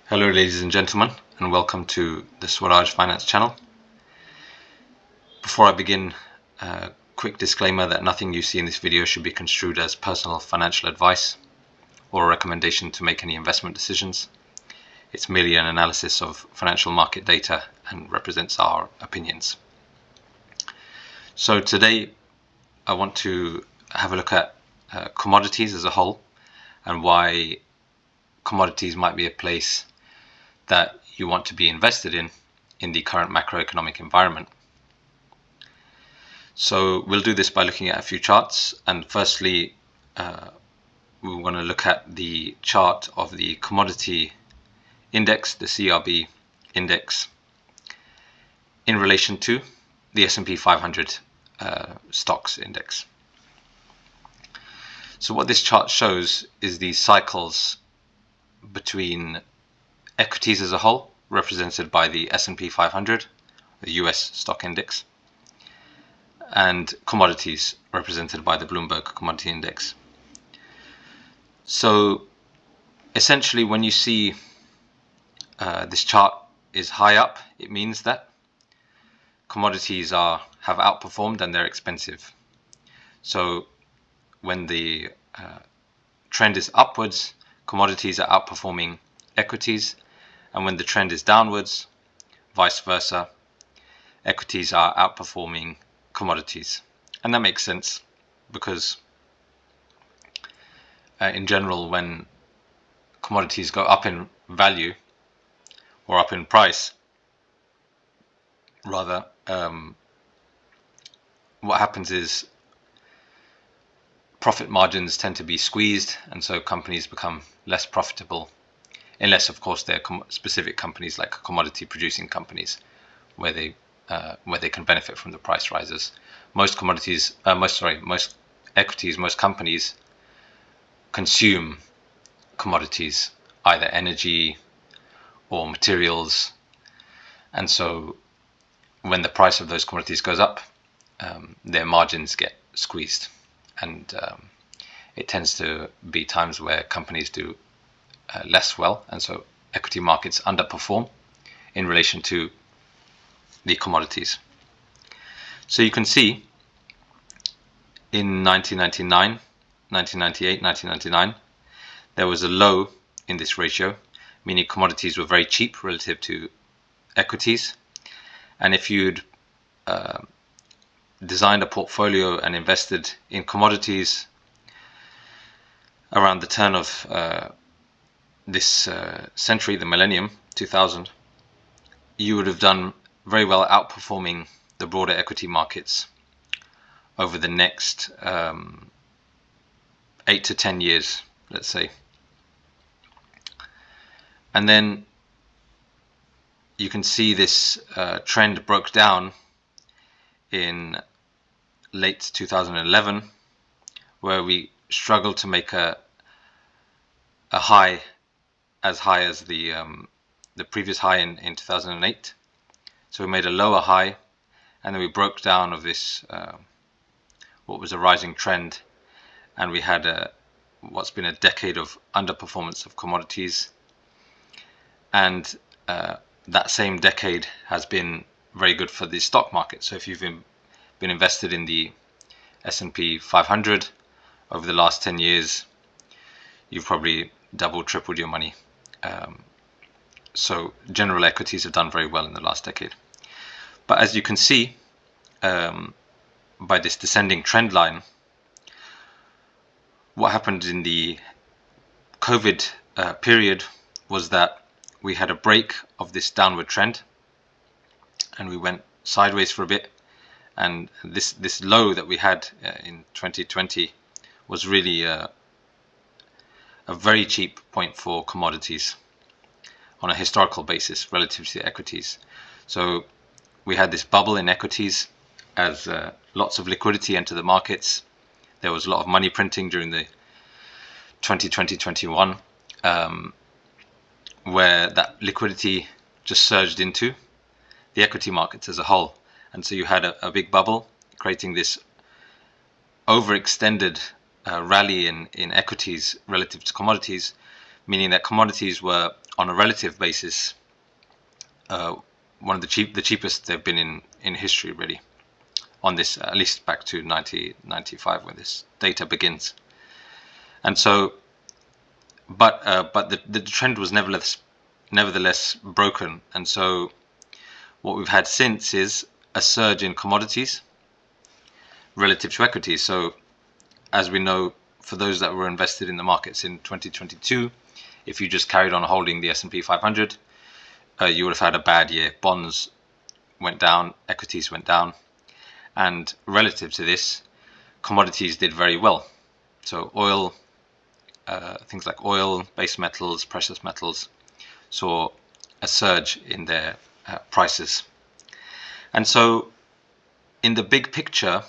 Hello ladies and gentlemen, and welcome to the Swaraj Finance channel. Before I begin, a quick disclaimer that nothing you see in this video should be construed as personal financial advice or a recommendation to make any investment decisions. It's merely an analysis of financial market data and represents our opinions. So today I want to have a look at commodities as a whole and why commodities might be a place that you want to be invested in the current macroeconomic environment. So we'll do this by looking at a few charts, and firstly we want to look at the chart of the commodity index, the CRB index, in relation to the S&P 500 stocks index. So what this chart shows is the cycles between equities as a whole, represented by the S&P 500, the US stock index, and commodities, represented by the Bloomberg Commodity Index. So essentially, when you see this chart is high up, it means that commodities have outperformed and they're expensive. So when the trend is upwards, commodities are outperforming equities, and when the trend is downwards, vice versa, equities are outperforming commodities. And that makes sense because in general, when commodities go up in value or up in price, rather, what happens is profit margins tend to be squeezed, and so companies become less profitable, unless of course they're specific companies like commodity producing companies where they can benefit from the price rises. Most commodities, most equities, most companies consume commodities, either energy or materials, and so when the price of those commodities goes up, their margins get squeezed, and it tends to be times where companies do less well, and so equity markets underperform in relation to the commodities. So you can see in 1999, 1998, 1999, there was a low in this ratio, meaning commodities were very cheap relative to equities. And if you'd designed a portfolio and invested in commodities around the turn of this century, the millennium, 2000, you would have done very well outperforming the broader equity markets over the next 8 to 10 years, let's say. And then you can see this trend broke down in late 2011, where we struggled to make a high as the previous high in 2008. So we made a lower high, and then we broke down of this what was a rising trend, and we had what's been a decade of underperformance of commodities. And that same decade has been very good for the stock market. So if you've been invested in the S&P 500 over the last 10 years, you've probably doubled, tripled your money. So general equities have done very well in the last decade. But as you can see, by this descending trend line, what happened in the COVID period was that we had a break of this downward trend, and we went sideways for a bit. And this low that we had in 2020 was really a very cheap point for commodities on a historical basis relative to the equities. So we had this bubble in equities as lots of liquidity entered the markets. There was a lot of money printing during the 2020-21, where that liquidity just surged into the equity markets as a whole. And so you had a big bubble creating this overextended rally in equities relative to commodities, meaning that commodities were on a relative basis, one of the cheapest they've been in history, really, on this, at least back to 1995 when this data begins. And so, but the trend was nevertheless broken, and so what we've had since is a surge in commodities relative to equities. So as we know, for those that were invested in the markets in 2022, if you just carried on holding the S&P 500, you would have had a bad year. Bonds went down, equities went down, and relative to this, commodities did very well. So oil, things like oil, base metals, precious metals, saw a surge in their prices. And so in the big picture,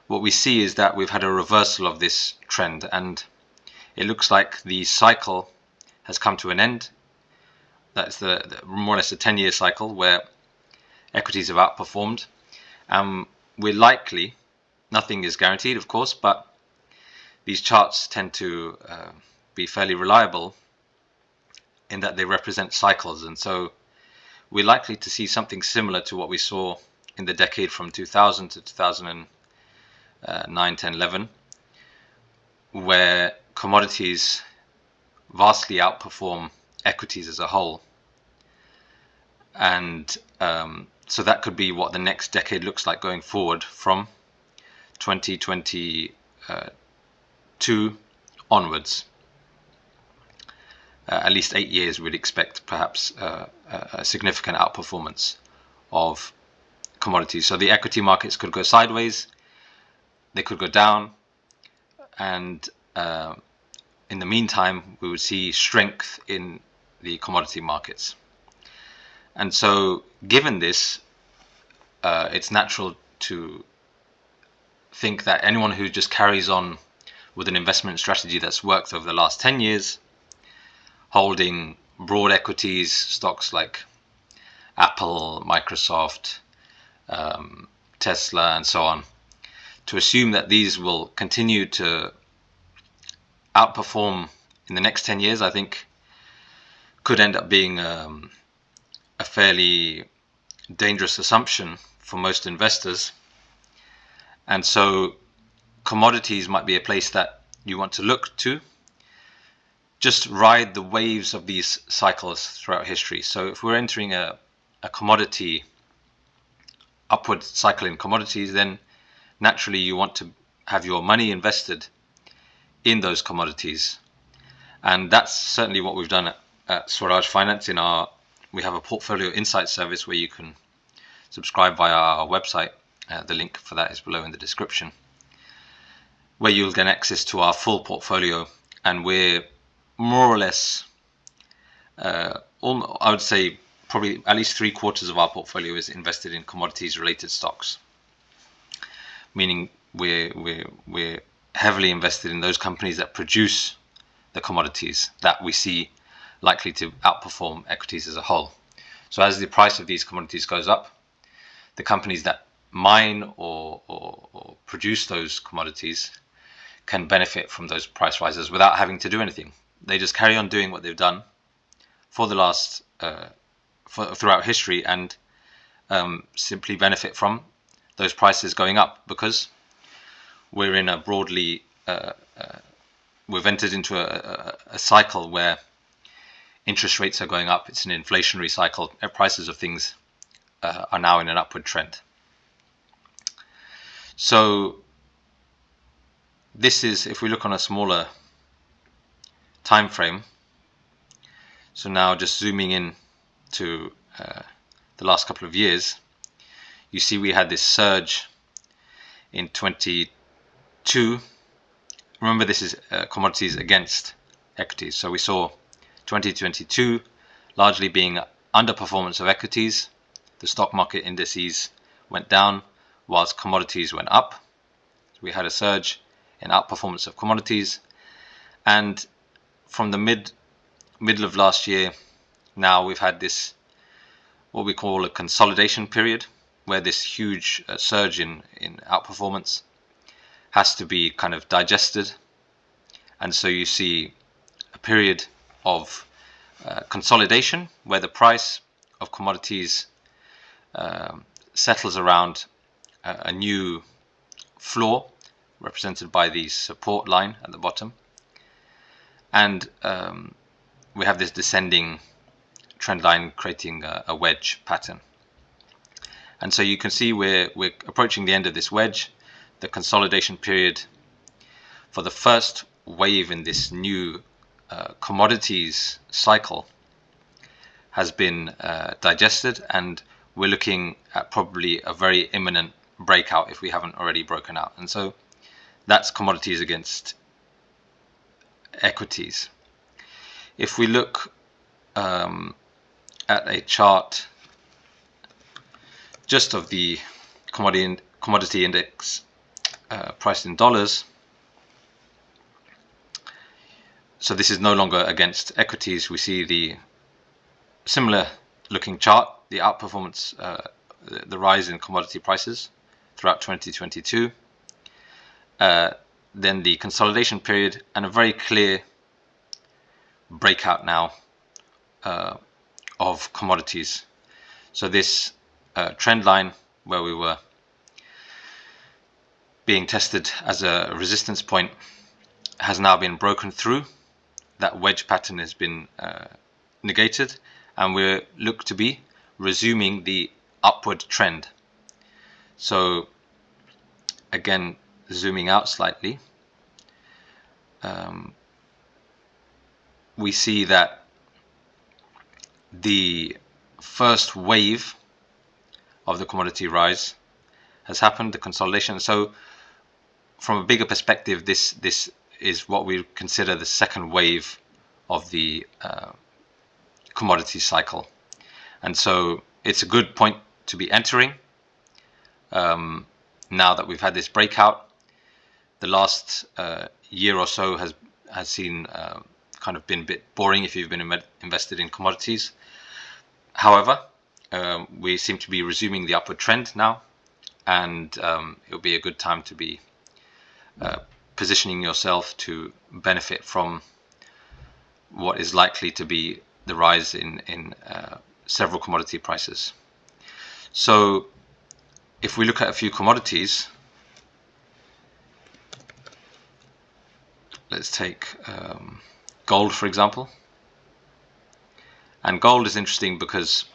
what we see is that we've had a reversal of this trend, and it looks like the cycle has come to an end. That's the more or less a 10-year cycle where equities have outperformed. We're likely, nothing is guaranteed of course, but these charts tend to be fairly reliable in that they represent cycles, and so we're likely to see something similar to what we saw in the decade from 2000 to 2009, 10, 11, where commodities vastly outperform equities as a whole. And so that could be what the next decade looks like going forward from 2022 onwards. At least 8 years we'd expect perhaps a significant outperformance of commodities. So the equity markets could go sideways, they could go down, and in the meantime we would see strength in the commodity markets. And so given this, it's natural to think that anyone who just carries on with an investment strategy that's worked over the last 10 years, holding broad equities, stocks like Apple, Microsoft, Tesla, and so on, to assume that these will continue to outperform in the next 10 years, I think could end up being a fairly dangerous assumption for most investors. And so commodities might be a place that you want to look to. Just ride the waves of these cycles throughout history. So if we're entering a commodity upward cycle in commodities, then naturally you want to have your money invested in those commodities. And that's certainly what we've done at Swaraj Finance. We have a portfolio insight service where you can subscribe via our website. The link for that is below in the description, where you'll get access to our full portfolio. And we're more or less, I would say probably at least 3/4 of our portfolio is invested in commodities related stocks, meaning we're heavily invested in those companies that produce the commodities that we see likely to outperform equities as a whole. So as the price of these commodities goes up, the companies that mine or produce those commodities can benefit from those price rises without having to do anything. They just carry on doing what they've done for the last throughout history, and simply benefit from those prices going up, because we're in a broadly we've entered into a cycle where interest rates are going up. It's an inflationary cycle. Prices of things are now in an upward trend. So this is, if we look on a smaller time frame, so now just zooming in to the last couple of years, you see we had this surge in 22. Remember, this is commodities against equities. So we saw 2022 largely being underperformance of equities. The stock market indices went down whilst commodities went up. So we had a surge in outperformance of commodities, and from the middle of last year, now we've had this, what we call a consolidation period, where this huge surge in outperformance has to be kind of digested. And so you see a period of consolidation, where the price of commodities settles around a new floor represented by the support line at the bottom, and we have this descending trend line creating a wedge pattern. And so you can see we're approaching the end of this wedge. The consolidation period for the first wave in this new commodities cycle has been digested, and we're looking at probably a very imminent breakout if we haven't already broken out. And so that's commodities against equities. If we look at a chart just of the commodity index priced in dollars, so this is no longer against equities. We see the similar looking chart, the outperformance, the rise in commodity prices throughout 2022, then the consolidation period, and a very clear breakout now of commodities. So this trend line where we were being tested as a resistance point has now been broken through. That wedge pattern has been negated, and we look to be resuming the upward trend. So again, zooming out slightly, we see that the first wave of the commodity rise has happened, the consolidation. So from a bigger perspective, this is what we consider the second wave of the commodity cycle. And so it's a good point to be entering now that we've had this breakout. The last year or so has seen kind of been a bit boring if you've been invested in commodities. However, we seem to be resuming the upward trend now, and it'll be a good time to be positioning yourself to benefit from what is likely to be the rise in several commodity prices. So if we look at a few commodities, let's take gold, for example. And gold is interesting because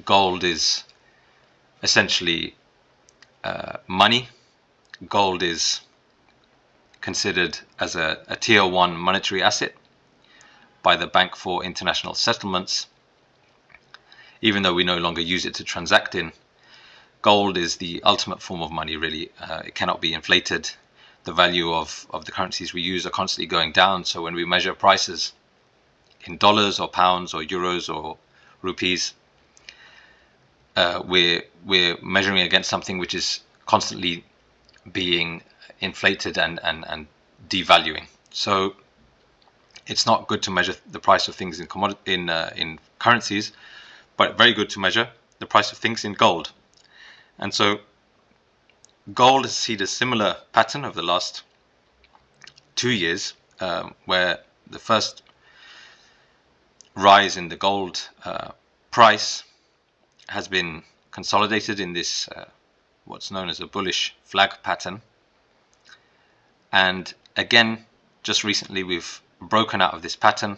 gold is essentially money. Gold is considered as a tier 1 monetary asset by the Bank for International Settlements. Even though we no longer use it to transact in, gold is the ultimate form of money, really. It cannot be inflated. The value of the currencies we use are constantly going down. So when we measure prices in dollars or pounds or euros or rupees, we're measuring against something which is constantly being inflated and devaluing. So it's not good to measure the price of things in currencies, but very good to measure the price of things in gold. And so gold has seen a similar pattern over the last 2 years, where the first rise in the gold price has been consolidated in this what's known as a bullish flag pattern. And again, just recently we've broken out of this pattern,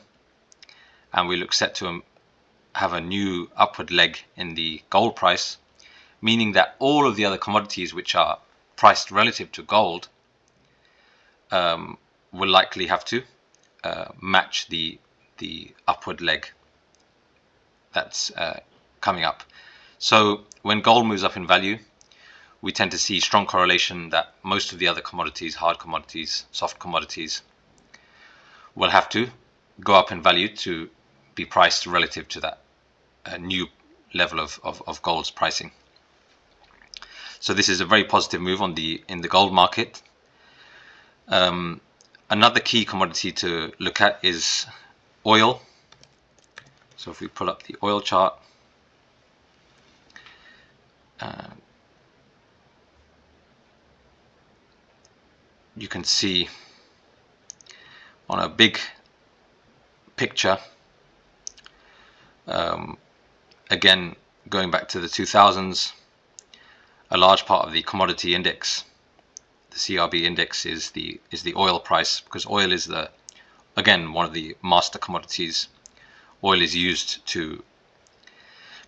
and we look set to have a new upward leg in the gold price, meaning that all of the other commodities which are priced relative to gold will likely have to match the upward leg that's coming up. So when gold moves up in value, we tend to see strong correlation that most of the other commodities, hard commodities, soft commodities, will have to go up in value to be priced relative to that new level of gold's pricing. So this is a very positive move in the gold market. Another key commodity to look at is oil. So if we pull up the oil chart, you can see on a big picture Again, going back to the 2000s, a large part of the commodity index, the CRB index, is the oil price, because oil is again one of the master commodities. Oil is used to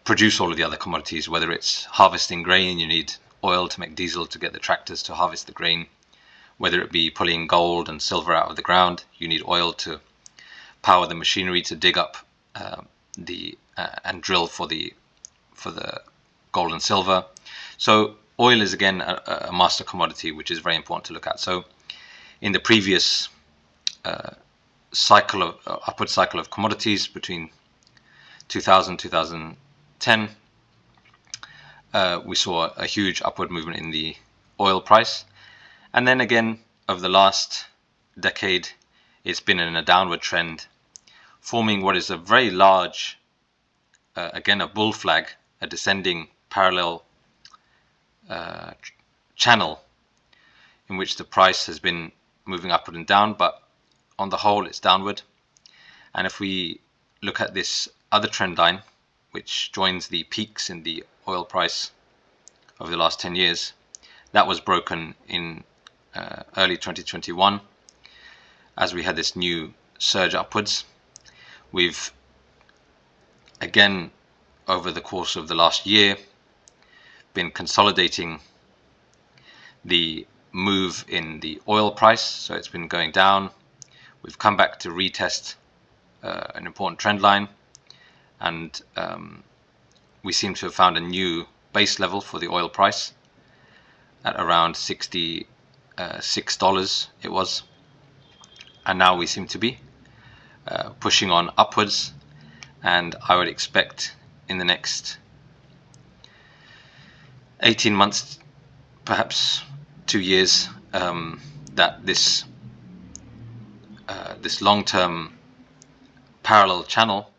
produce all of the other commodities, whether it's harvesting grain, you need oil to make diesel to get the tractors to harvest the grain. Whether it be pulling gold and silver out of the ground, you need oil to power the machinery to dig up and drill for the gold and silver. So oil is again a master commodity, which is very important to look at. So in the previous upward cycle of commodities between 2000 2010, we saw a huge upward movement in the oil price, and then again over the last decade it's been in a downward trend, forming what is a very large, again a bull flag, a descending parallel channel in which the price has been moving upward and down, but on the whole it's downward. And if we look at this other trend line, which joins the peaks in the oil price over the last 10 years, that was broken in early 2021 as we had this new surge upwards. We've again over the course of the last year been consolidating the move in the oil price, so it's been going down. We've come back to retest an important trend line, and we seem to have found a new base level for the oil price at around $66 it was, and now we seem to be pushing on upwards. And I would expect in the next 18 months, perhaps 2 years, that this long-term parallel channel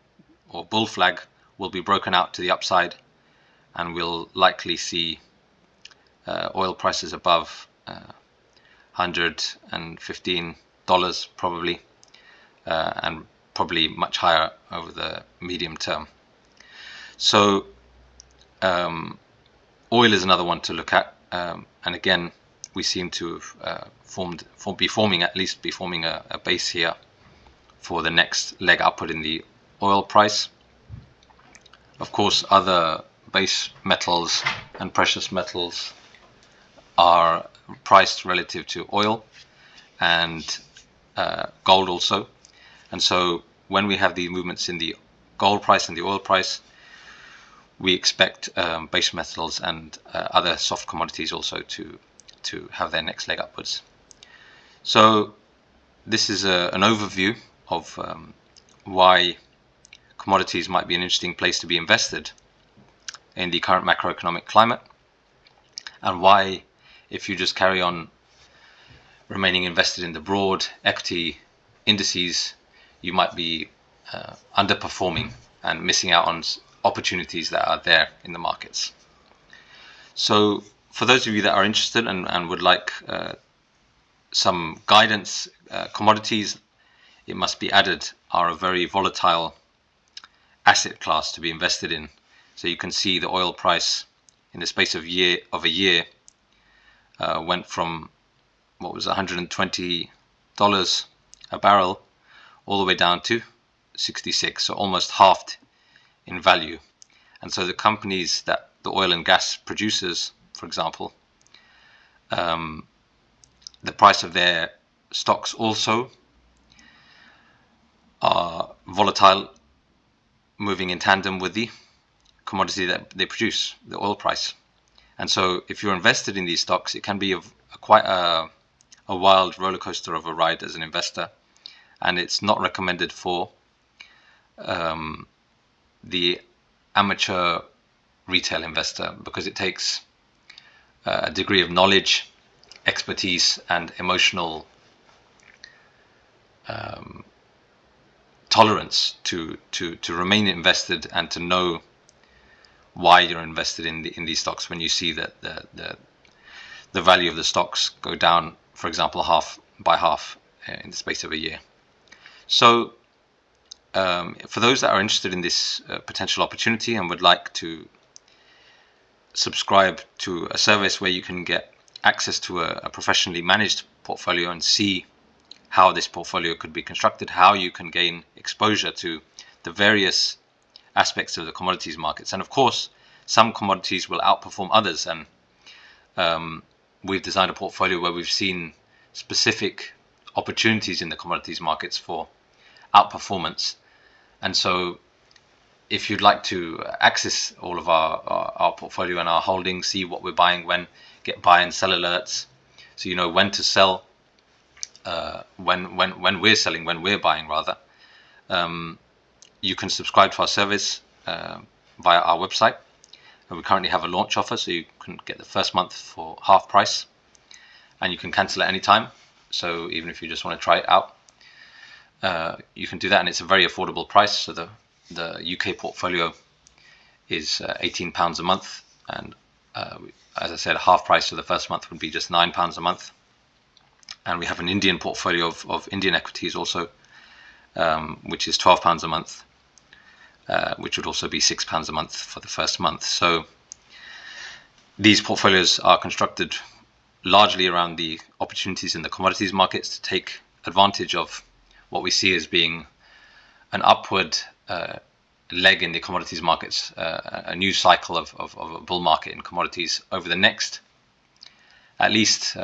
or bull flag will be broken out to the upside, and we'll likely see oil prices above $115 probably, and probably much higher over the medium term. So oil is another one to look at, and again we seem to have be forming a base here for the next leg upward in the oil price. Of course, other base metals and precious metals are priced relative to oil and gold also, and so when we have the movements in the gold price and the oil price, we expect base metals and other soft commodities also to have their next leg upwards. So this is an overview of why commodities might be an interesting place to be invested in the current macroeconomic climate, and why, if you just carry on remaining invested in the broad equity indices, you might be underperforming and missing out on opportunities that are there in the markets. So for those of you that are interested and would like some guidance, commodities, it must be added, are a very volatile asset class to be invested in. So you can see the oil price in the space of a year went from what was $120 a barrel all the way down to 66, so almost halved in value. And so the companies that the oil and gas producers, for example, the price of their stocks also are volatile, moving in tandem with the commodity that they produce, the oil price. And so if you're invested in these stocks, it can be quite a wild roller coaster of a ride as an investor, and it's not recommended for the amateur retail investor, because it takes a degree of knowledge, expertise, and emotional tolerance to remain invested and to know why you're invested in these stocks when you see that the value of the stocks go down, for example, half by half in the space of a year. So for those that are interested in this potential opportunity and would like to subscribe to a service where you can get access to a professionally managed portfolio and see how this portfolio could be constructed, how you can gain exposure to the various aspects of the commodities markets. And of course, some commodities will outperform others, and we've designed a portfolio where we've seen specific opportunities in the commodities markets for outperformance. And so if you'd like to access all of our portfolio and our holdings, see what we're buying when, get buy and sell alerts, so you know when to sell, when we're selling, when we're buying rather, you can subscribe to our service via our website. And we currently have a launch offer, so you can get the first month for half price, and you can cancel at any time. So even if you just want to try it out, you can do that, and it's a very affordable price. So the UK portfolio is £18 a month, and as I said, half price for the first month would be just £9 a month. And we have an Indian portfolio of Indian equities also, which is £12 a month, which would also be £6 a month for the first month. So these portfolios are constructed largely around the opportunities in the commodities markets to take advantage of what we see as being an upward leg in the commodities markets, a new cycle of a bull market in commodities over the next at least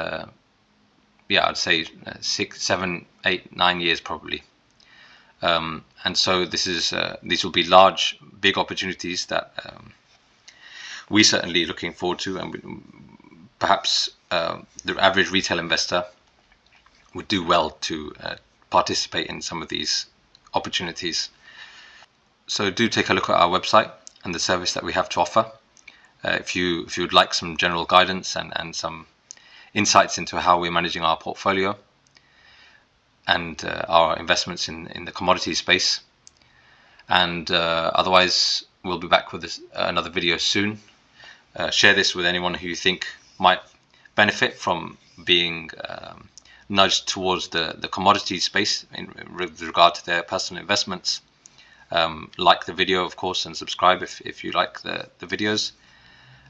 I'd say 6, 7, 8, 9 years probably. And so these will be large, big opportunities that we certainly looking forward to, and perhaps the average retail investor would do well to participate in some of these opportunities. So do take a look at our website and the service that we have to offer. If you would like some general guidance and some insights into how we're managing our portfolio and our investments in the commodity space. And otherwise, we'll be back with another video soon. Share this with anyone who you think might benefit from being nudged towards the commodity space with regard to their personal investments. Like the video, of course, and subscribe if you like the videos.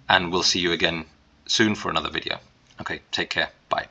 And we'll see you again soon for another video. Okay, take care. Bye.